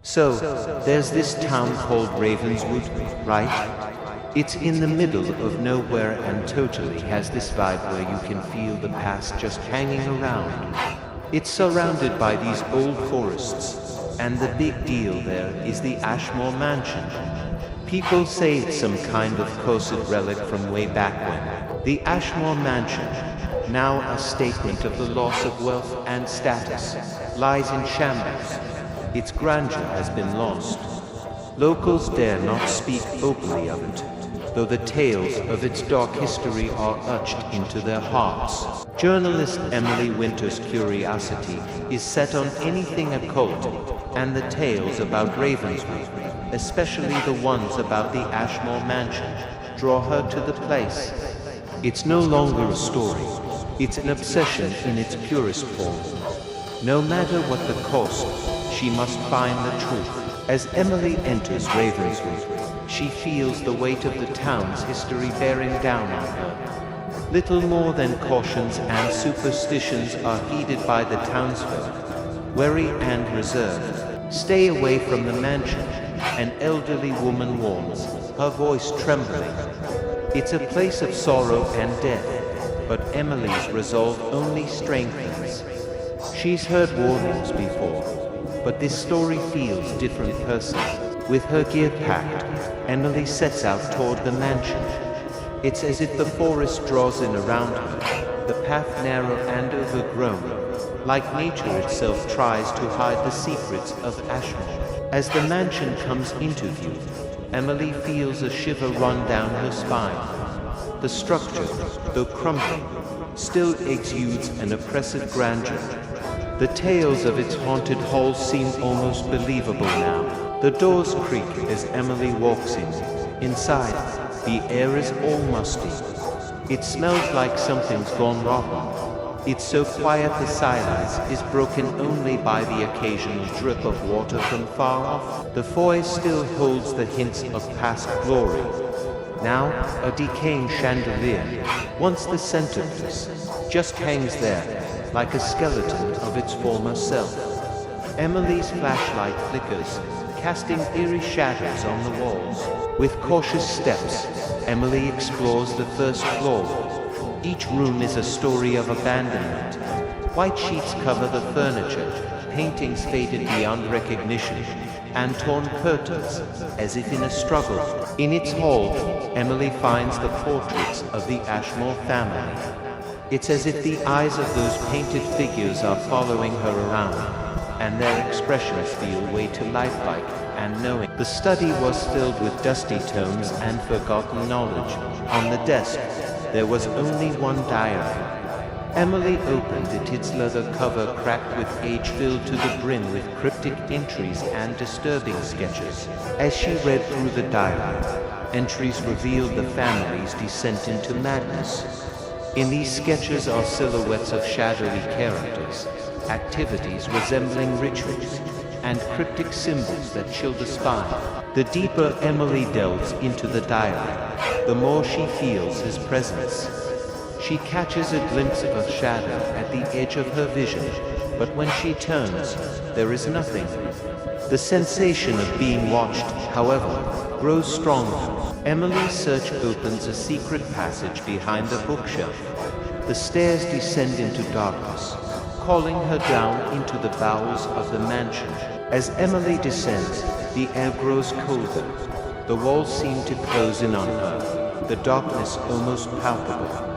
So, there's this town called Ravenswood, right? It's in the middle of nowhere and totally has this vibe where you can feel the past just hanging around. It's surrounded by these old forests, and the big deal there is the Ashmore Mansion. People say it's some kind of cursed relic from way back when. The Ashmore Mansion, now a statement of the loss of wealth and status, lies in shambles. Its grandeur has been lost. Locals dare not speak openly of it, though the tales of its dark history are etched into their hearts. Journalist Emily Winter's curiosity is set on anything occult, and the tales about Ravenswood, especially the ones about the Ashmore Mansion, draw her to the place. It's no longer a story, it's an obsession in its purest form. No matter what the cost, she must find the truth. As Emily enters Ravenswood, she feels the weight of the town's history bearing down on her. Little more than cautions and superstitions are heeded by the townsfolk, wary and reserved. Stay away from the mansion, an elderly woman warns, her voice trembling. It's a place of sorrow and death, but Emily's resolve only strengthens. She's heard warnings before, but this story feels different personally. With her gear packed, Emily sets out toward the mansion. It's as if the forest draws in around her, the path narrow and overgrown, like nature itself tries to hide the secrets of Ashmore. As the mansion comes into view, Emily feels a shiver run down her spine. The structure, though crumbling, still exudes an oppressive grandeur. The tales of its haunted halls seem almost believable now. The doors creak as Emily walks in. Inside, the air is all musty. It smells like something's gone rotten. It's so quiet the silence is broken only by the occasional drip of water from far off. The foyer still holds the hints of past glory. Now, a decaying chandelier, once the centerpiece, just hangs there, like a skeleton of its former self. Emily's flashlight flickers, casting eerie shadows on the walls. With cautious steps, Emily explores the first floor. Each room is a story of abandonment. White sheets cover the furniture, paintings faded beyond recognition, and torn curtains, as if in a struggle. In its hall, Emily finds the portraits of the Ashmore family. It's as if the eyes of those painted figures are following her around, and their expressions feel way too lifelike and knowing. The study was filled with dusty tomes and forgotten knowledge. On the desk, there was only one diary. Emily opened it, its leather cover cracked with age filled to the brim with cryptic entries and disturbing sketches. As she read through the diary, entries revealed the family's descent into madness. In these sketches are silhouettes of shadowy characters, activities resembling rituals, and cryptic symbols that chill the spine. The deeper Emily delves into the diary, the more she feels his presence. She catches a glimpse of a shadow at the edge of her vision, but when she turns, there is nothing. The sensation of being watched, however, grows stronger. Emily's search opens a secret passage behind the bookshelf. The stairs descend into darkness, calling her down into the bowels of the mansion. As Emily descends, the air grows colder. The walls seem to close in on her, the darkness almost palpable.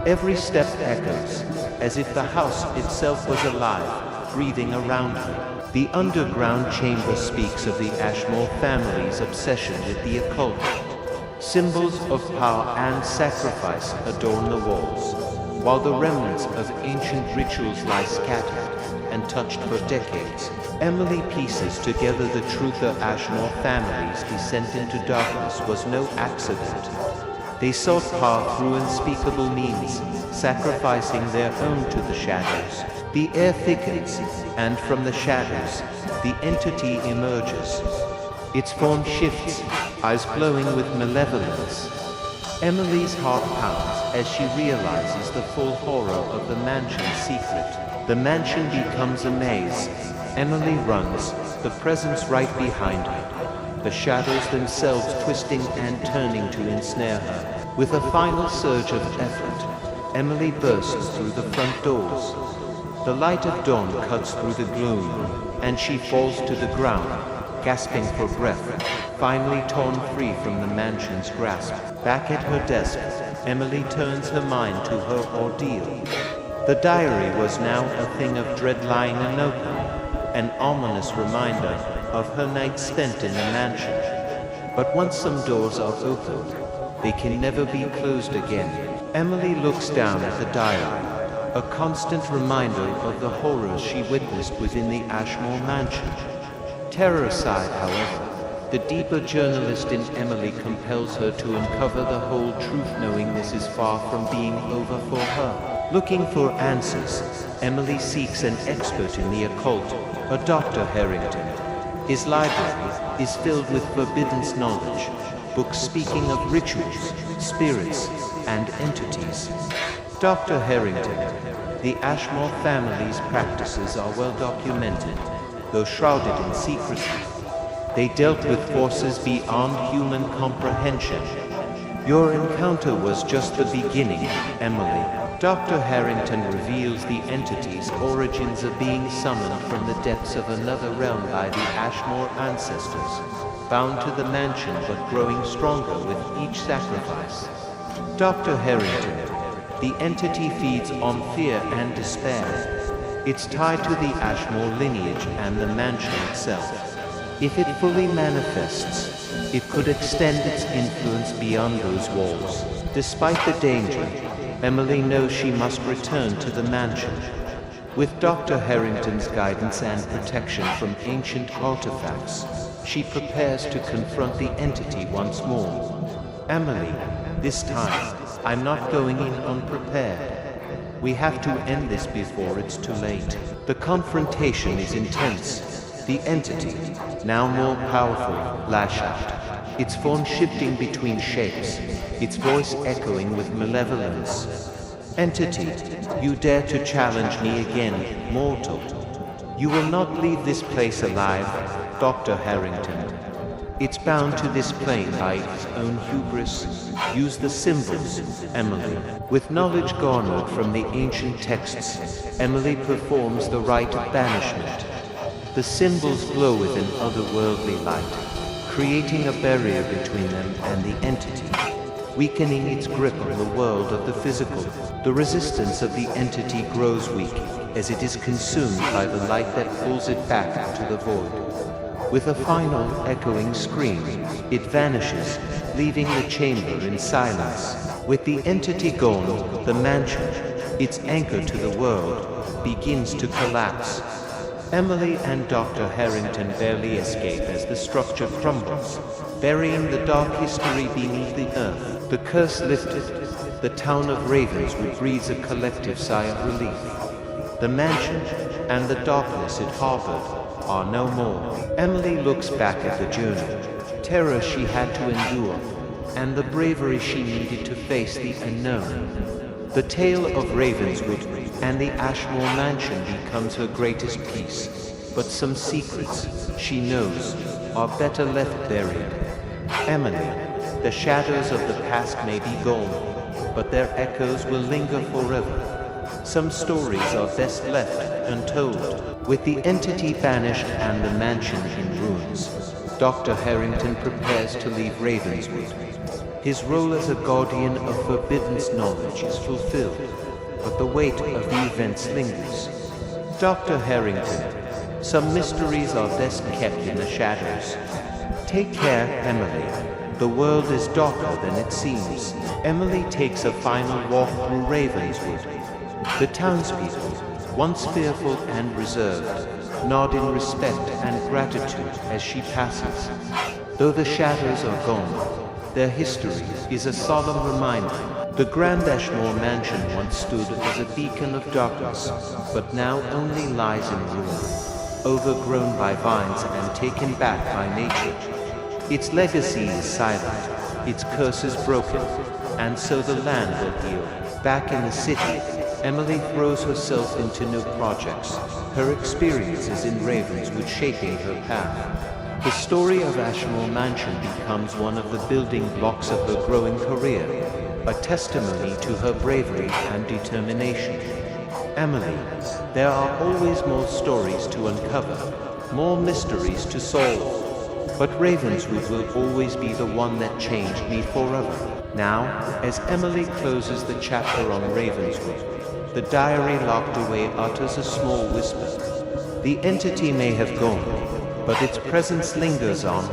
Every step echoes, as if the house itself was alive, breathing around her. The underground chamber speaks of the Ashmore family's obsession with the occult. Symbols of power and sacrifice adorn the walls, while the remnants of ancient rituals lie scattered and touched for decades. Emily pieces together the truth the Ashmore family's descent into darkness was no accident. They sought power through unspeakable means, sacrificing their own to the shadows. The air thickens, and from the shadows, the entity emerges. Its form shifts, eyes glowing with malevolence. Emily's heart pounds as she realizes the full horror of the mansion's secret. The mansion becomes a maze. Emily runs, the presence right behind her, the shadows themselves twisting and turning to ensnare her. With a final surge of effort, Emily bursts through the front doors. The light of dawn cuts through the gloom, and she falls to the ground, gasping for breath, finally torn free from the mansion's grasp. Back at her desk, Emily turns her mind to her ordeal. The diary was now a thing of dread lying unopened, an ominous reminder of her nights spent in the mansion. But once some doors are opened, they can never be closed again. Emily looks down at the diary, a constant reminder of the horrors she witnessed within the Ashmore Mansion. Terror aside, however, the deeper journalist in Emily compels her to uncover the whole truth, knowing this is far from being over for her. Looking for answers, Emily seeks an expert in the occult, a Dr. Harrington. His library is filled with forbidden knowledge, books speaking of rituals, spirits, and entities. Dr. Harrington, the Ashmore family's practices are well documented, though shrouded in secrecy. They dealt with forces beyond human comprehension. Your encounter was just the beginning, Emily. Dr. Harrington reveals the entity's origins of being summoned from the depths of another realm by the Ashmore ancestors, bound to the mansion but growing stronger with each sacrifice. Dr. Harrington, the entity feeds on fear and despair. It's tied to the Ashmore lineage and the mansion itself. If it fully manifests, it could extend its influence beyond those walls. Despite the danger, Emily knows she must return to the mansion. With Dr. Harrington's guidance and protection from ancient artifacts, she prepares to confront the entity once more. Emily, this time, I'm not going in unprepared. We have to end this before it's too late. The confrontation is intense. The entity, now more powerful, lash out, its form shifting between shapes, its voice echoing with malevolence. Entity, you dare to challenge me again, mortal. You will not leave this place alive, Dr. Harrington. It's bound to this plane by its own hubris. Use the symbols, Emily. With knowledge garnered from the ancient texts, Emily performs the rite of banishment. The symbols glow with an otherworldly light, creating a barrier between them and the entity, weakening its grip on the world of the physical. The resistance of the entity grows weak as it is consumed by the light that pulls it back into the void. With a final echoing scream, it vanishes, leaving the chamber in silence. With the entity gone, the mansion, its anchor to the world, begins to collapse. Emily and Dr. Harrington barely escape as the structure crumbles, burying the dark history beneath the earth. The curse lifted, the town of Ravenswood breathes a collective sigh of relief. The mansion and the darkness it harbored are no more. Emily looks back at the journey, terror she had to endure, and the bravery she needed to face the unknown. The tale of Ravenswood and the Ashmore Mansion becomes her greatest piece, but some secrets, she knows, are better left buried. Emily, the shadows of the past may be gone, but their echoes will linger forever. Some stories are best left untold. With the entity banished and the mansion in ruins, Dr. Harrington prepares to leave Ravenswood. His role as a guardian of forbidden knowledge is fulfilled, but the weight of the events lingers. Dr. Harrington, some mysteries are best kept in the shadows. Take care, Emily. The world is darker than it seems. Emily takes a final walk through Ravenswood. The townspeople, once fearful and reserved, nod in respect and gratitude as she passes. Though the shadows are gone, their history is a solemn reminder. The Grand Ashmore Mansion once stood as a beacon of darkness, but now only lies in ruin, overgrown by vines and taken back by nature. Its legacy is silent, its curse is broken, and so the land will heal. Back in the city, Emily throws herself into new projects, her experiences in Ravenswood shaping her path. The story of Ashmore Mansion becomes one of the building blocks of her growing career, a testimony to her bravery and determination. Emily, there are always more stories to uncover, more mysteries to solve. But Ravenswood will always be the one that changed me forever. Now, as Emily closes the chapter on Ravenswood, the diary locked away utters a small whisper. The entity may have gone, but its presence lingers on,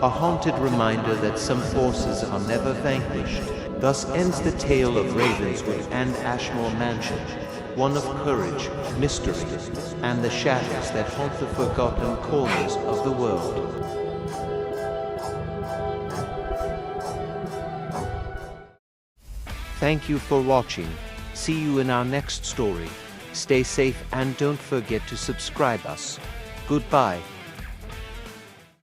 a haunted reminder that some forces are never vanquished. Thus ends the tale of Ravenswood and Ashmore Mansion, one of courage, mystery, and the shadows that haunt the forgotten corners of the world. Thank you for watching. See you in our next story. Stay safe and don't forget to subscribe us. Goodbye.